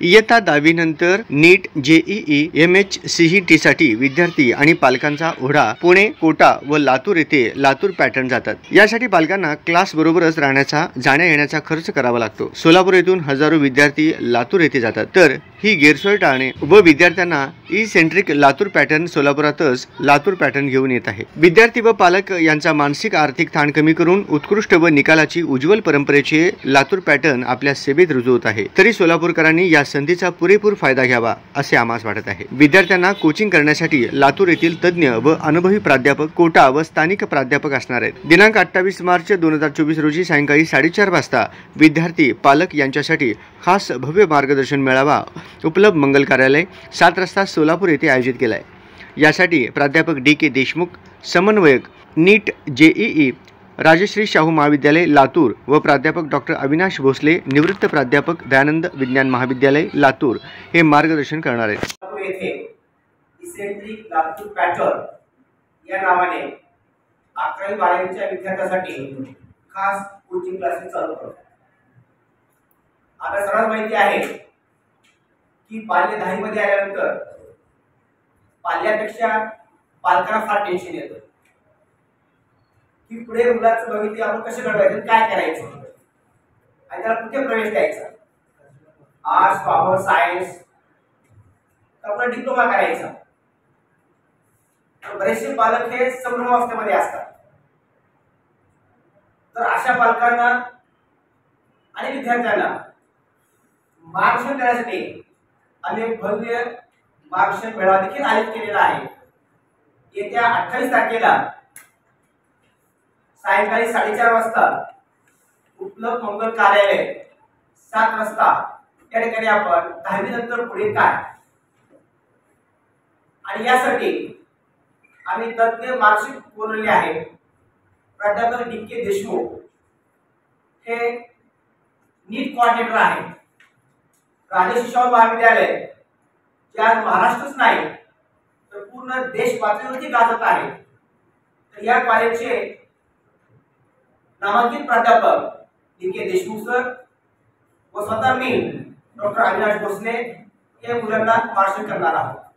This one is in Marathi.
इयत्ता 10वी नंतर नीट, जेईई, MHCET साठी विद्यार्थी आणि पालकांचा ओढा पुणे, कोटा व लातूर येथे लातूर पॅटर्न जातात। यासाठी पालकांना क्लास बरोबरच राहण्याचा जाण्या येण्याचा खर्च करावा लागतो। सोलापूर येथून हजारो विद्यार्थी लातूर येथे जातात, तर ही गैरसोय टाळणे व विद्यार्थ्यांना ई-सेंट्रिक लातूर पॅटर्न सोलापुरातच लातूर पॅटर्न घेऊन येत आहे। विद्यार्थी व पालक यांचा मानसिक आर्थिक ताण कमी करून उत्कृष्ट व निकालाची उज्ज्वल परंपरेचे लातूर पॅटर्न आपल्या सेवेत रुजू होत आहे। तरी सोलापूरकरांनी या संधीचा पुरेपूर फायदा घ्यावा असे आम्हास वाटत आहे। विद्यार्थ्यांना कोचिंग करण्यासाठी लातूर येथील तज्ञ व अनुभवी प्राध्यापक, कोटा व स्थानिक प्राध्यापक असणार आहेत। दिनांक 28 मार्च 2024 रोजी सायंकाळी 4:30 वाजता विद्यार्थी पालक यांच्यासाठी खास भव्य मार्गदर्शन मेळावा उपलब्ध मंगल कार्यालय 7 रस्ता सोलापूर येथे आयोजित केला आहे। यासाठी प्राध्यापक DK देशमुख, समन्वयक नीट, जेईई, राजश्री शाहू महाविद्यालय लातूर व प्राध्यापक डॉक्टर अविनाश भोसले, निवृत्त प्राध्यापक दयानंद विज्ञान महाविद्यालय लातूर हे मार्गदर्शन करणार आहेत। येथे इसेंट्रिक लातूर पॅटर्न या नावाने 11वी-12वीच्या विद्यार्थ्यांसाठी खास कोचिंग क्लासेस चालू करतो। आपल्या सर्वांना माहिती आहे की पाल्य 10वी मध्ये आल्यानंतर पाल्यापेक्षा पालकांना फार टेन्शन येतं की पुढे मुलाचं भविष्य आपण कसं घडवायचं, काय करायचं आणि त्याला कुठे प्रवेश द्यायचा, आर्ट्स, कॉमर्स, सायन्स, आपण डिप्लोमा करायचा। बरेचसे पालक हे संभ्रमावस्थेमध्ये असतात। तर अशा पालकांना आणि विद्यार्थ्यांना मार्गदर्शन करण्यासाठी आम्ही एक भव्य मार्गदर्शन मेळावा देखील आयोजित केलेला आहे। येत्या 28 तारखेला सायंकाळी 4:30 वाजता उपलब्ध मंगल कार्यालय 7 रस्ता या ठिकाणी आपण 10वी नंतर पुढे काय आणि यासाठी आम्ही तज्ञ मार्गदर्शक बोलवले आहेत। प्राध्यापक DK देशमुख हे नीट कोऑर्डिनेटर आहेत। राजश्री शाहू महाविद्यालय ज्या महाराष्ट्रच नाही तर पूर्ण देश पातळीवरती गाजत आहे। तर या कॉलेजचे नामांकित प्राध्यापक DK देशमुख सर व स्वतः मी डॉक्टर अविनाश भोसले हे मुलांना मार्गदर्शन करणार आहोत।